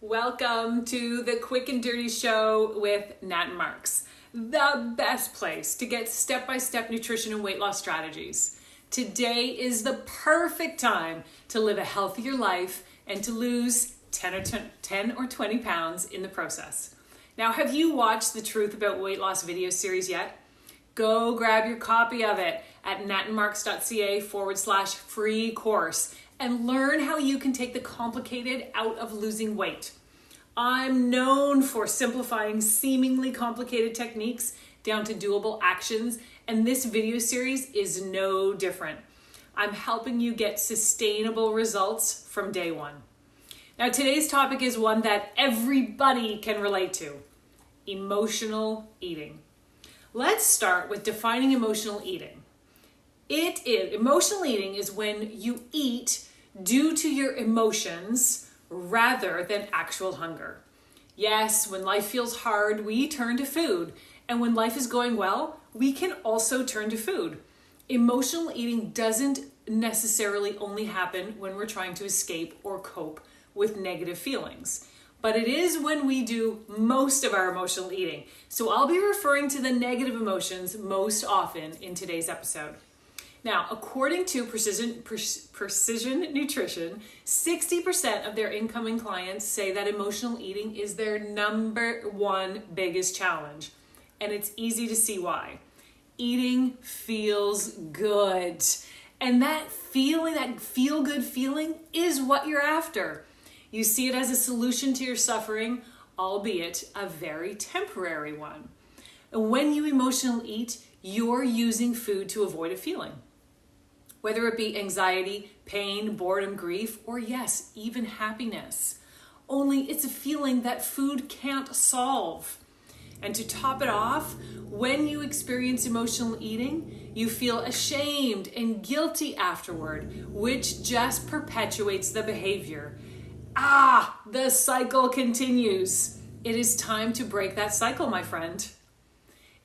Welcome to the Quick and Dirty Show with Nat and Marks, the best place to get step-by-step nutrition and weight loss strategies. Today is the perfect time to live a healthier life and to lose 10 or 20 pounds in the process. Now, have you watched the Truth About Weight Loss video series yet? Go grab your copy of it at natandmarks.ca/free course and learn how you can take the complicated out of losing weight. I'm known for simplifying seemingly complicated techniques down to doable actions, and this video series is no different. I'm helping you get sustainable results from day one. Now, today's topic is one that everybody can relate to: emotional eating. Let's start with defining emotional eating. Emotional eating is when you eat due to your emotions rather than actual hunger. Yes, when life feels hard, we turn to food. And when life is going well, we can also turn to food. Emotional eating doesn't necessarily only happen when we're trying to escape or cope with negative feelings. But it is when we do most of our emotional eating. So I'll be referring to the negative emotions most often in today's episode. Now, according to Precision Nutrition, 60% of their incoming clients say that emotional eating is their number one biggest challenge. And it's easy to see why. Eating feels good. And that feeling, that feel-good feeling, is what you're after. You see it as a solution to your suffering, albeit a very temporary one. And when you emotionally eat, you're using food to avoid a feeling. Whether it be anxiety, pain, boredom, grief, or yes, even happiness. Only it's a feeling that food can't solve. And to top it off, when you experience emotional eating, you feel ashamed and guilty afterward, which just perpetuates the behavior. The cycle continues. It is time to break that cycle, my friend.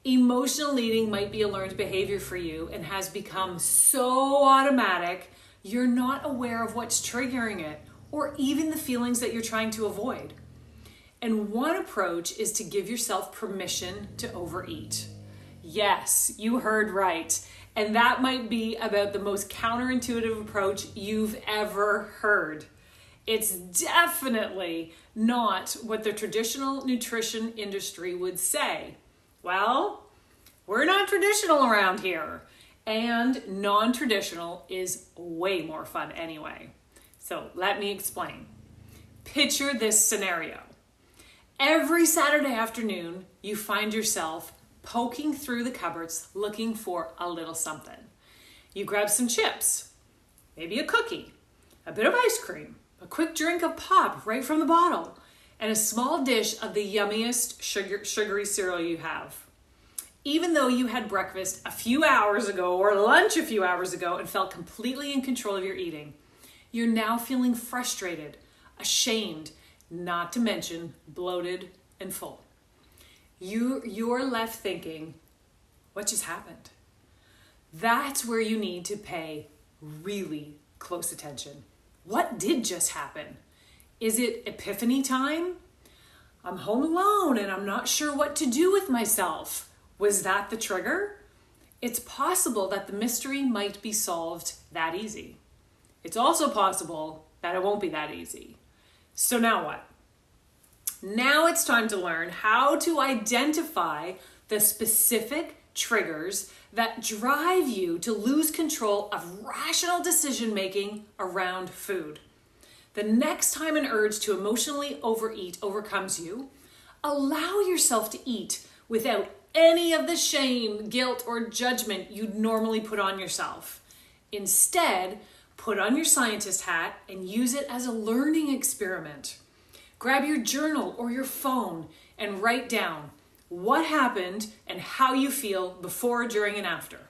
Emotional eating might be a learned behavior for you and has become so automatic, you're not aware of what's triggering it or even the feelings that you're trying to avoid. And one approach is to give yourself permission to overeat. Yes, you heard right. And that might be about the most counterintuitive approach you've ever heard. It's definitely not what the traditional nutrition industry would say. Well, we're not traditional around here, and non-traditional is way more fun anyway. So let me explain. Picture this scenario. Every Saturday afternoon, you find yourself poking through the cupboards looking for a little something. You grab some chips, maybe a cookie, a bit of ice cream, a quick drink of pop right from the bottle, and a small dish of the yummiest sugary cereal you have. Even though you had breakfast a few hours ago or lunch a few hours ago and felt completely in control of your eating, you're now feeling frustrated, ashamed, not to mention bloated and full. You're left thinking, what just happened? That's where you need to pay really close attention. What did just happen? Is it epiphany time? I'm home alone and I'm not sure what to do with myself. Was that the trigger? It's possible that the mystery might be solved that easy. It's also possible that it won't be that easy. So now what? Now it's time to learn how to identify the specific triggers that drive you to lose control of rational decision-making around food. The next time an urge to emotionally overeat overcomes you, allow yourself to eat without any of the shame, guilt, or judgment you'd normally put on yourself. Instead, put on your scientist hat and use it as a learning experiment. Grab your journal or your phone and write down what happened and how you feel before, during, and after.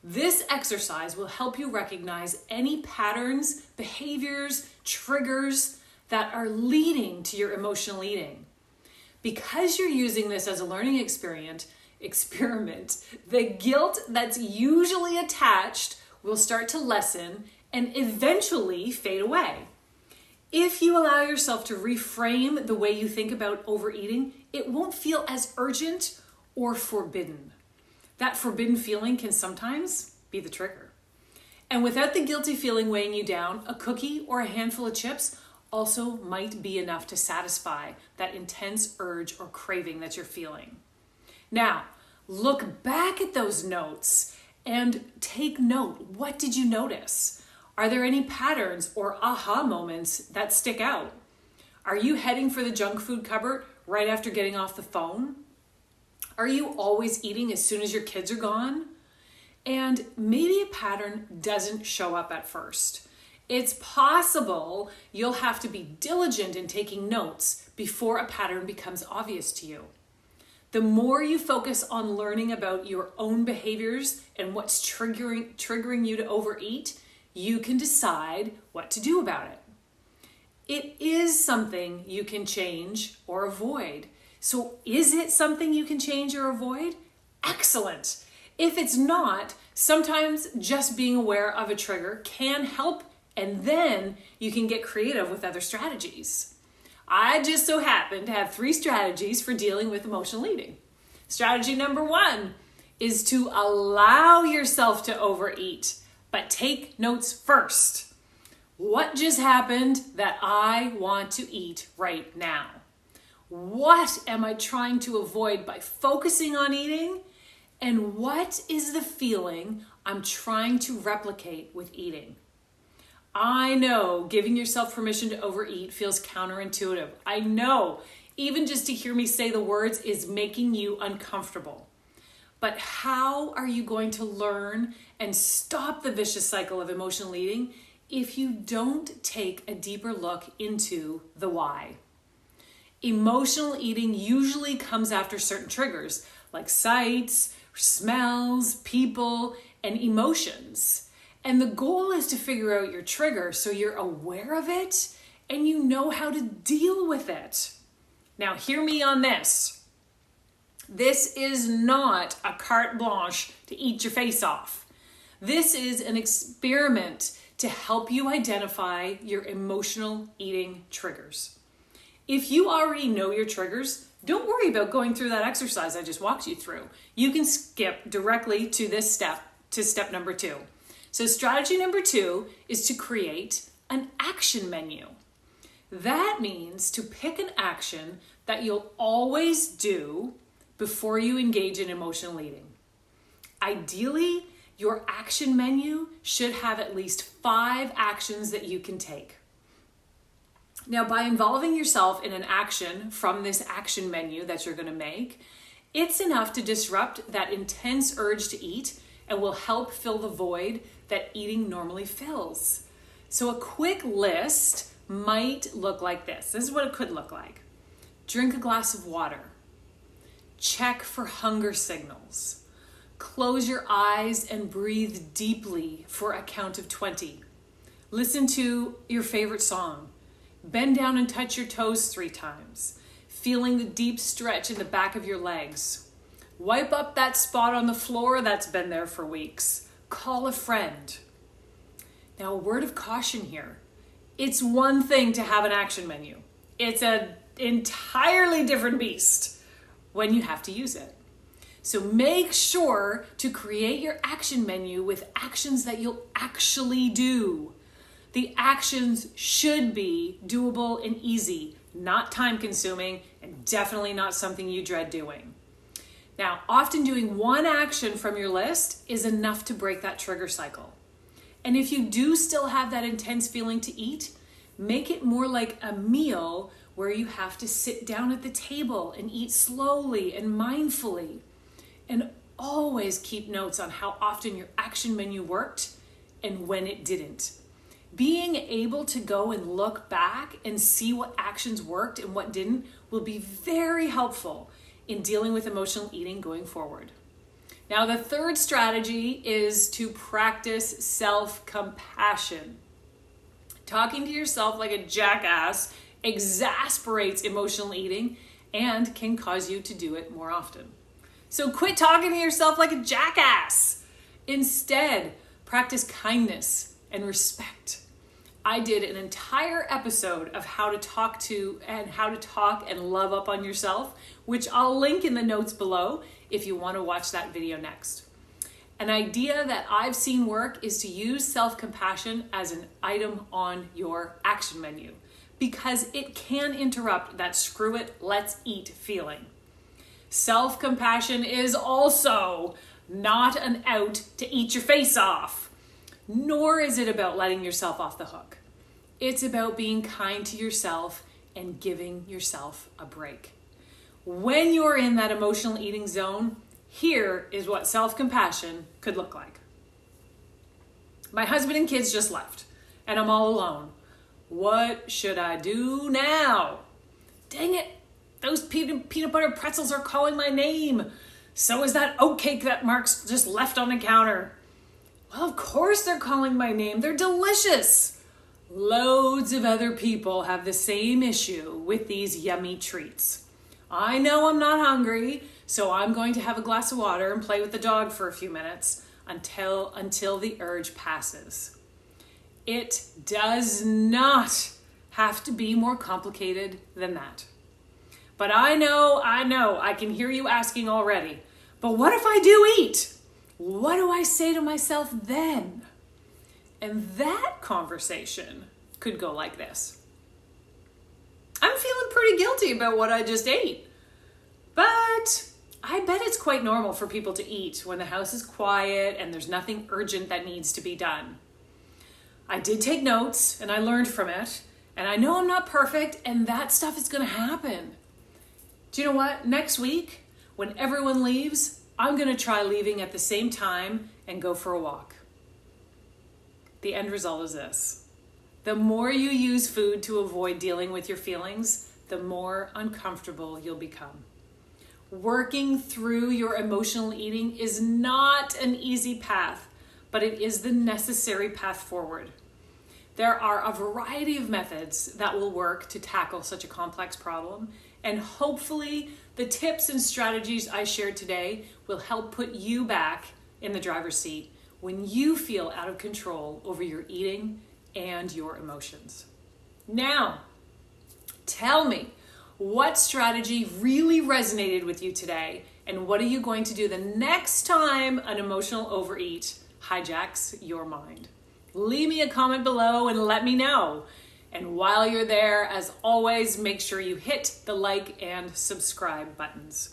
This exercise will help you recognize any patterns, behaviors, triggers that are leading to your emotional eating. Because you're using this as a learning experiment, the guilt that's usually attached will start to lessen and eventually fade away. If you allow yourself to reframe the way you think about overeating, it won't feel as urgent or forbidden. That forbidden feeling can sometimes be the trigger. And without the guilty feeling weighing you down, a cookie or a handful of chips also might be enough to satisfy that intense urge or craving that you're feeling. Now, look back at those notes and take note. What did you notice? Are there any patterns or aha moments that stick out? Are you heading for the junk food cupboard right after getting off the phone? Are you always eating as soon as your kids are gone? And maybe a pattern doesn't show up at first. It's possible you'll have to be diligent in taking notes before a pattern becomes obvious to you. The more you focus on learning about your own behaviors and what's triggering you to overeat, you can decide what to do about it. It is something you can change or avoid. So is it something you can change or avoid? Excellent. If it's not, sometimes just being aware of a trigger can help, and then you can get creative with other strategies. I just so happen to have 3 strategies for dealing with emotional eating. Strategy number 1 is to allow yourself to overeat, but take notes first. What just happened that I want to eat right now? What am I trying to avoid by focusing on eating? And what is the feeling I'm trying to replicate with eating? I know giving yourself permission to overeat feels counterintuitive. I know even just to hear me say the words is making you uncomfortable. But how are you going to learn and stop the vicious cycle of emotional eating if you don't take a deeper look into the why? Emotional eating usually comes after certain triggers like sights, smells, people, and emotions. And the goal is to figure out your trigger so you're aware of it and you know how to deal with it. Now, hear me on this. This is not a carte blanche to eat your face off. This is an experiment to help you identify your emotional eating triggers. If you already know your triggers, don't worry about going through that exercise I just walked you through. You can skip directly to this step, to step number 2. So strategy number 2 is to create an action menu. That means to pick an action that you'll always do before you engage in emotional eating. Ideally, your action menu should have at least 5 actions that you can take. Now, by involving yourself in an action from this action menu that you're going to make, it's enough to disrupt that intense urge to eat and will help fill the void that eating normally fills. So a quick list might look like this. This is what it could look like. Drink a glass of water. Check for hunger signals. Close your eyes and breathe deeply for a count of 20. Listen to your favorite song. Bend down and touch your toes 3 times, feeling the deep stretch in the back of your legs. Wipe up that spot on the floor that's been there for weeks. Call a friend. Now, a word of caution here. It's one thing to have an action menu. It's an entirely different beast when you have to use it. So make sure to create your action menu with actions that you'll actually do. The actions should be doable and easy, not time consuming, and definitely not something you dread doing. Now, often doing one action from your list is enough to break that trigger cycle. And if you do still have that intense feeling to eat, make it more like a meal where you have to sit down at the table and eat slowly and mindfully. And always keep notes on how often your action menu worked and when it didn't. Being able to go and look back and see what actions worked and what didn't will be very helpful in dealing with emotional eating going forward. Now, the third strategy is to practice self-compassion. Talking to yourself like a jackass exasperates emotional eating and can cause you to do it more often. So quit talking to yourself like a jackass. Instead, practice kindness and respect. I did an entire episode of how to talk and love up on yourself, which I'll link in the notes below if you want to watch that video next. An idea that I've seen work is to use self-compassion as an item on your action menu because it can interrupt that screw it, let's eat feeling. Self-compassion is also not an out to eat your face off, nor is it about letting yourself off the hook. It's about being kind to yourself and giving yourself a break. When you're in that emotional eating zone, here is what self-compassion could look like. My husband and kids just left, and I'm all alone. What should I do now? Dang it, those peanut butter pretzels are calling my name. So is that oatcake that Mark's just left on the counter. Well, of course they're calling my name. They're delicious. Loads of other people have the same issue with these yummy treats. I know I'm not hungry, so I'm going to have a glass of water and play with the dog for a few minutes until the urge passes. It does not have to be more complicated than that. But I know, I can hear you asking already, but what if I do eat? What do I say to myself then? And that conversation could go like this. I'm feeling pretty guilty about what I just ate, but I bet it's quite normal for people to eat when the house is quiet and there's nothing urgent that needs to be done. I did take notes and I learned from it, and I know I'm not perfect and that stuff is going to happen. Do you know what? Next week, when everyone leaves, I'm going to try leaving at the same time and go for a walk. The end result is this. The more you use food to avoid dealing with your feelings, the more uncomfortable you'll become. Working through your emotional eating is not an easy path, but it is the necessary path forward. There are a variety of methods that will work to tackle such a complex problem, and hopefully the tips and strategies I shared today will help put you back in the driver's seat when you feel out of control over your eating and your emotions. Now, tell me, what strategy really resonated with you today, and what are you going to do the next time an emotional overeat hijacks your mind? Leave me a comment below and let me know. And while you're there, as always, make sure you hit the like and subscribe buttons.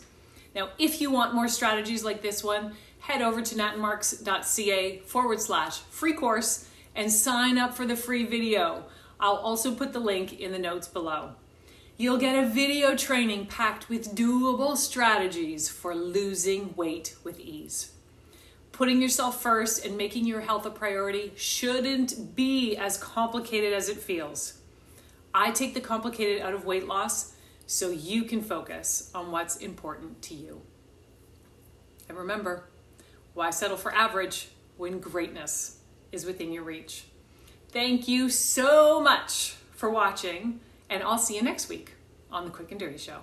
Now, if you want more strategies like this one, head over to natandmarks.ca/free course and sign up for the free video. I'll also put the link in the notes below. You'll get a video training packed with doable strategies for losing weight with ease. Putting yourself first and making your health a priority shouldn't be as complicated as it feels. I take the complicated out of weight loss so you can focus on what's important to you. And remember, why settle for average when greatness is within your reach? Thank you so much for watching, and I'll see you next week on The Quick and Dirty Show.